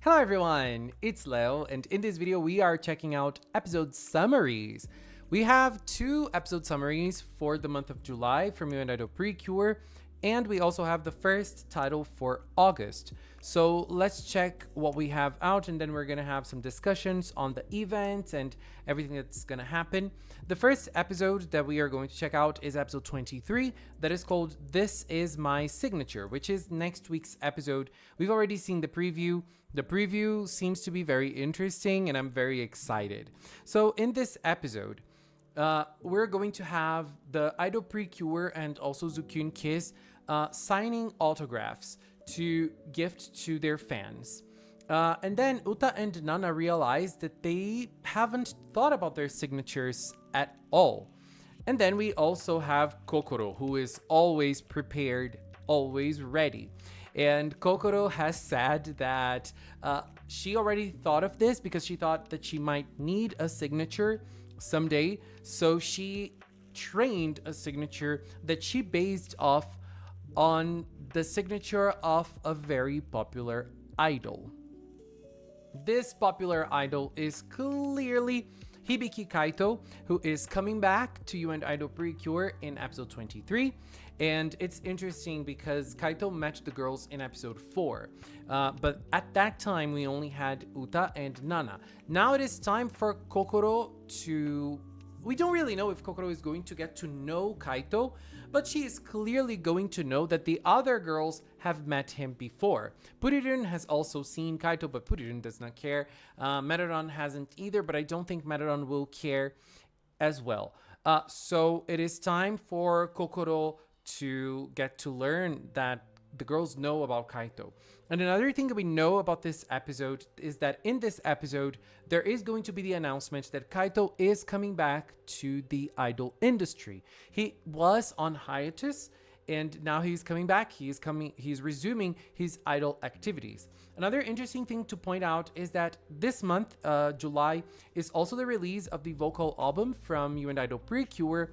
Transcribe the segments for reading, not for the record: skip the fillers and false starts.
Hello everyone, it's Leo, and in this video we are checking out episode summaries. We have 2 episode summaries for the month of July from IDOL PRECURE, and we also have the first title for August. So let's check what we have out, and then we're gonna have some discussions on the events and everything that's gonna happen. The first episode that we are going to check out is episode 23, that is called This Is My Signature, which is next week's episode. We've already seen the preview. The preview seems to be very interesting, and I'm very excited. So in this episode, we're going to have the IDOL PRECURE and also Zukyun Kiss signing autographs to gift to their fans. And then Uta and Nana realize that they haven't thought about their signatures at all. And then we also have Kokoro, who is always prepared, always ready. And Kokoro has said that she already thought of this because she thought that she might need a signature someday. So she trained a signature that she based off on the signature of a very popular idol. This popular idol is clearly Hibiki Kaito, who is coming back to you and IDOL PRECURE in episode 23. And it's interesting because Kaito met the girls in episode 4. But at that time, we only had Uta and Nana. Now it is time for Kokoro to... We don't really know if Kokoro is going to get to know Kaito, but she is clearly going to know that the other girls have met him before. Purirun has also seen Kaito, but Purirun does not care. Maruran hasn't either, but I don't think Maruran will care as well. So it is time for Kokoro to get to learn that the girls know about Kaito. And another thing that we know about this episode is that in this episode, there is going to be the announcement that Kaito is coming back to the idol industry. He was on hiatus, and now he's coming back. He's resuming his idol activities. Another interesting thing to point out is that this month, July, is also the release of the vocal album from You and IDOL PRECURE.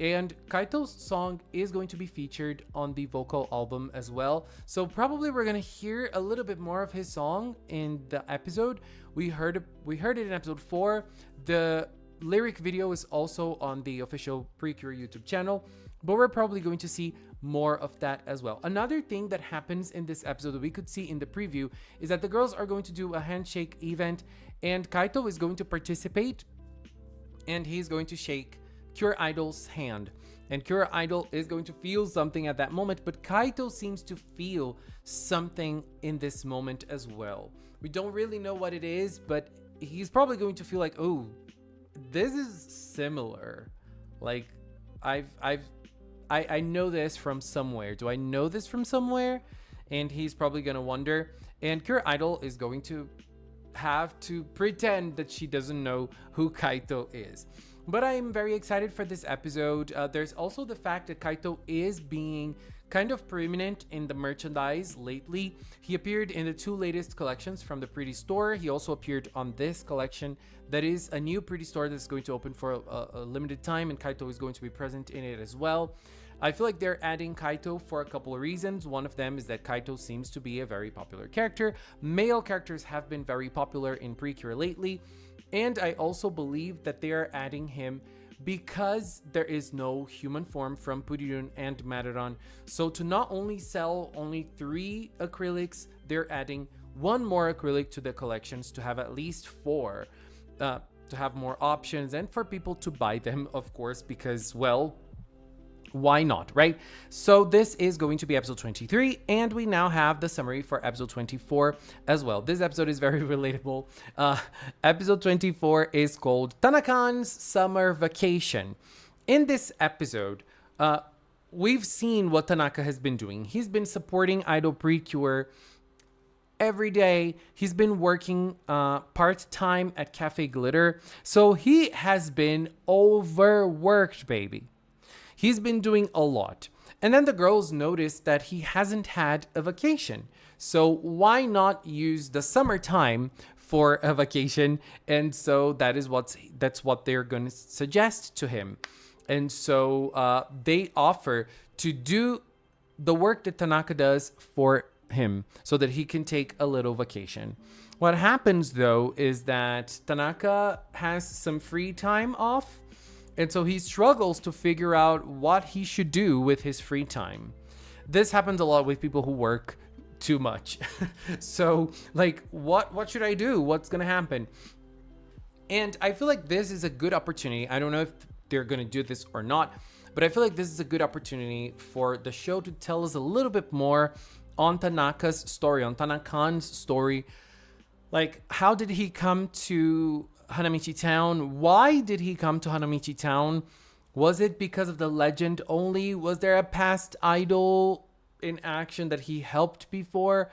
And Kaito's song is going to be featured on the vocal album as well. So probably we're gonna hear a little bit more of his song in the episode. We heard it in episode 4. The lyric video is also on the official PRECURE YouTube channel, but we're probably going to see more of that as well. Another thing that happens in this episode that we could see in the preview is that the girls are going to do a handshake event, and Kaito is going to participate, and he's going to shake Cure Idol's hand, and Cure Idol is going to feel something at that moment, but Kaito seems to feel something in this moment as well. We don't really know what it is, but he's probably going to feel like, oh, this is similar. Like I know this from somewhere. Do I know this from somewhere? And he's probably gonna wonder, and Cure Idol is going to have to pretend that she doesn't know who Kaito is. But I'm very excited for this episode. There's also the fact that Kaito is being kind of prominent in the merchandise lately. He appeared in the 2 latest collections from the Pretty Store. He also appeared on this collection that is a new Pretty Store that's going to open for a limited time, and Kaito is going to be present in it as well. I feel like they're adding Kaito for a couple of reasons. One of them is that Kaito seems to be a very popular character. Male characters have been very popular in PRECURE lately. And I also believe that they are adding him because there is no human form from Purirun and Maruran. So to not only sell only 3 acrylics, they're adding 1 more acrylic to the collections to have at least 4, to have more options and for people to buy them, of course, because, well, why not, right? So this is going to be episode 23, and we now have the summary for episode 24 as well. This episode is very relatable. Episode 24 is called Tanaka's Summer Vacation. In this episode, we've seen what Tanaka has been doing. He's been supporting IDOL PRECURE every day. He's been working part-time at Cafe Glitter. So he has been overworked, baby. He's been doing a lot. And then the girls noticed that he hasn't had a vacation. So why not use the summertime for a vacation? And so that's what they're going to suggest to him. And so they offer to do the work that Tanaka does for him so that he can take a little vacation. What happens though is that Tanaka has some free time off, and so he struggles to figure out what he should do with his free time. This happens a lot with people who work too much. So like, what should I do? What's gonna happen? And I feel like this is a good opportunity. I don't know if they're gonna do this or not, but I feel like this is a good opportunity for the show to tell us a little bit more on Tanaka's story, on Tanakan's story. Like, how did he come to Hanamichi Town? Why did he come to Hanamichi Town? Was it because of the legend only? Was there a past idol in action that he helped before?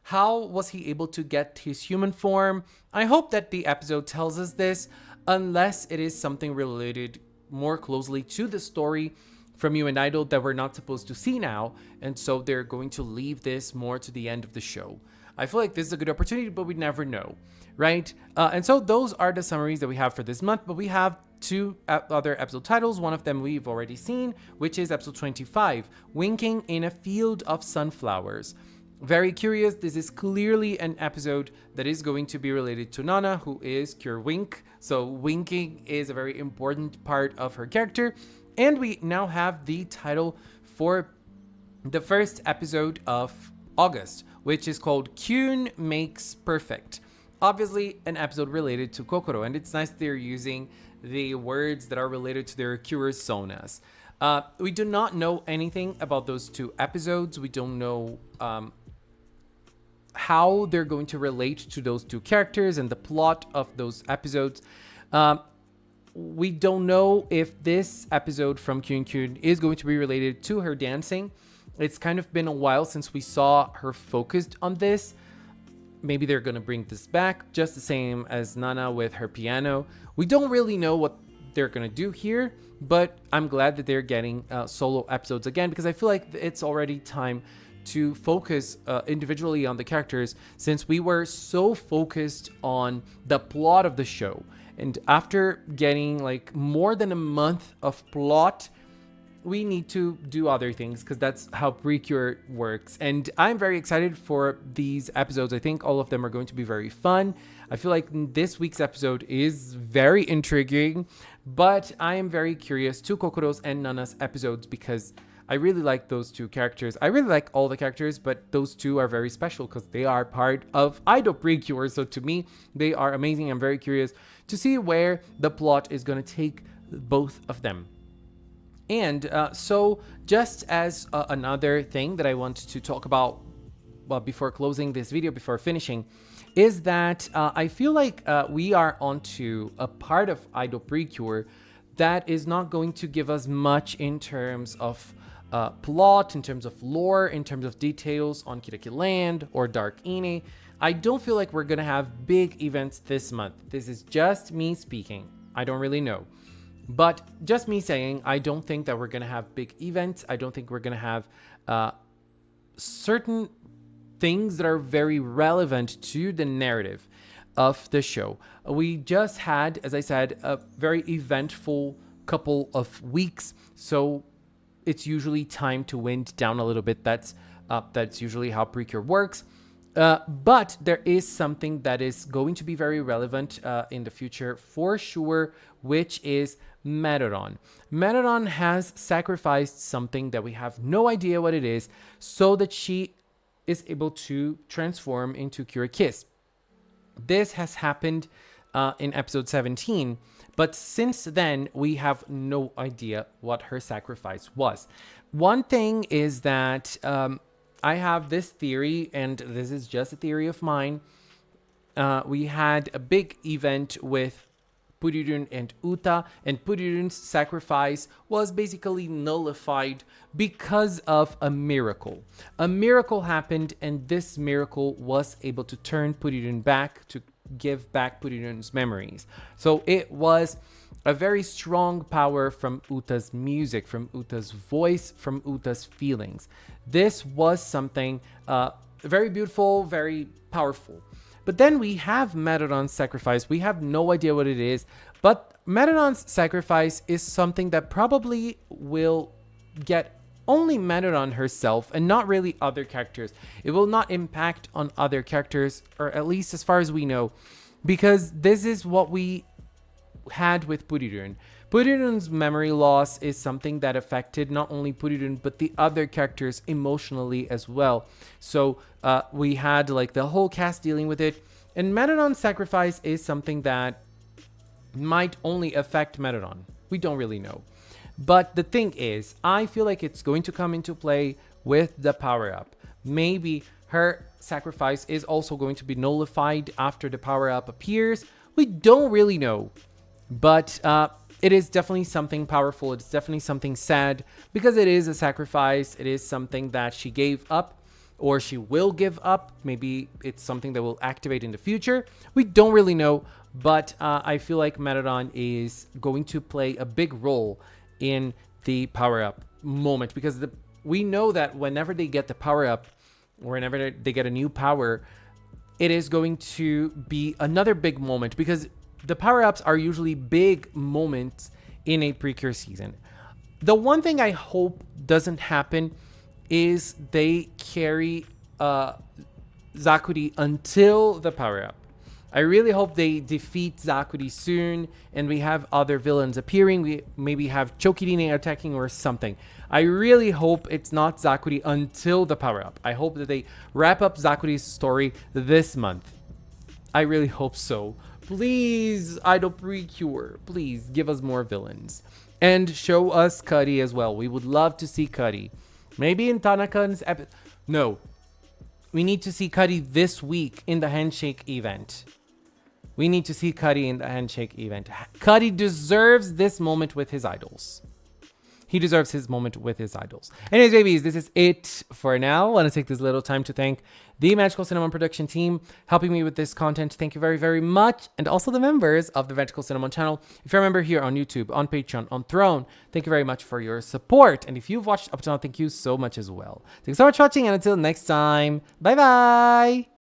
How was he able to get his human form? I hope that the episode tells us this, unless it is something related more closely to the story from You and Idol that we're not supposed to see now, and so they're going to leave this more to the end of the show. I feel like this is a good opportunity, but we never know, right? And so those are the summaries that we have for this month, but we have two other episode titles. One of them we've already seen, which is episode 25, Winking in a Field of Sunflowers. Very curious. This is clearly an episode that is going to be related to Nana, who is Cure Wink. So winking is a very important part of her character. And we now have the title for the first episode of August, which is called Kyun Makes Perfect. Obviously an episode related to Kokoro, and it's nice they're using the words that are related to their Cure sonas. We do not know anything about those two episodes. We don't know how they're going to relate to those two characters and the plot of those episodes. We don't know if this episode from Kyun Kyun is going to be related to her dancing. It's kind of been a while since we saw her focused on this. Maybe they're going to bring this back, just the same as Nana with her piano. We don't really know what they're going to do here, but I'm glad that they're getting solo episodes again, because I feel like it's already time to focus individually on the characters, since we were so focused on the plot of the show. And after getting like more than a month of plot, we need to do other things, because that's how Precure works. And I'm very excited for these episodes. I think all of them are going to be very fun. I feel like this week's episode is very intriguing, but I am very curious to Kokoro's and Nana's episodes, because I really like those two characters. I really like all the characters, but those two are very special because they are part of IDOL PRECURE. So to me, they are amazing. I'm very curious to see where the plot is going to take both of them. And so just as another thing that I want to talk about before closing this video, before finishing, is that I feel like we are onto a part of IDOL PRECURE that is not going to give us much in terms of plot, in terms of lore, in terms of details on Kiraki Land or Dark Ine. I don't feel like we're going to have big events this month. This is just me speaking. I don't really know. But just me saying, I don't think that we're going to have big events. I don't think we're going to have certain things that are very relevant to the narrative of the show. We just had, as I said, a very eventful couple of weeks. So it's usually time to wind down a little bit. That's usually how Precure works. But there is something that is going to be very relevant in the future for sure, which is Meteoron. Meteoron has sacrificed something that we have no idea what it is, so that she is able to transform into Cure Kiss. This has happened in episode 17, but since then we have no idea what her sacrifice was. One thing is that I have this theory, and this is just a theory of mine. We had a big event with Purirun and Uta, and Purirun's sacrifice was basically nullified because of a miracle. A miracle happened, and this miracle was able to turn Purirun back, to give back Purirun's memories. So it was a very strong power from Uta's music, from Uta's voice, from Uta's feelings. This was something very beautiful, very powerful. But then we have Meteoron's sacrifice. We have no idea what it is, but Meteoron's sacrifice is something that probably will get only Madoran herself and not really other characters. It will not impact on other characters, or at least as far as we know, because this is what we had with Purirun. Purirun's memory loss is something that affected not only Purirun but the other characters emotionally as well. So we had like the whole cast dealing with it, and Madoran's sacrifice is something that might only affect Madoran. We don't really know. But the thing is, I feel like it's going to come into play with the power-up. Maybe her sacrifice is also going to be nullified after the power-up appears. We don't really know. But it is definitely something powerful. It's definitely something sad because it is a sacrifice. It is something that she gave up or she will give up. Maybe it's something that will activate in the future. We don't really know, but I feel like Madoran is going to play a big role in the power-up moment because we know that whenever they get the power-up or whenever they get a new power, it is going to be another big moment because the power-ups are usually big moments in a Precure season. The one thing I hope doesn't happen is they carry Zakuri until the power-up. I really hope they defeat Zakuri soon and we have other villains appearing. We maybe have Chokirine attacking or something. I really hope it's not Zakuri until the power-up. I hope that they wrap up Zakuri's story this month. I really hope so. Please, Idol Precure, please give us more villains. And show us Cuddy as well. We would love to see Cuddy. Maybe in Tanaka's episode. No. We need to see Cuddy this week in the handshake event. We need to see Cuddy in the handshake event. Cuddy deserves this moment with his idols. He deserves his moment with his idols. Anyways, babies, this is it for now. I want to take this little time to thank the Magical Cinnamon production team helping me with this content. Thank you very, very much. And also the members of the Magical Cinnamon channel. If you're a member here on YouTube, on Patreon, on Throne, thank you very much for your support. And if you've watched up to now, thank you so much as well. Thanks so much for watching, and until next time, bye-bye.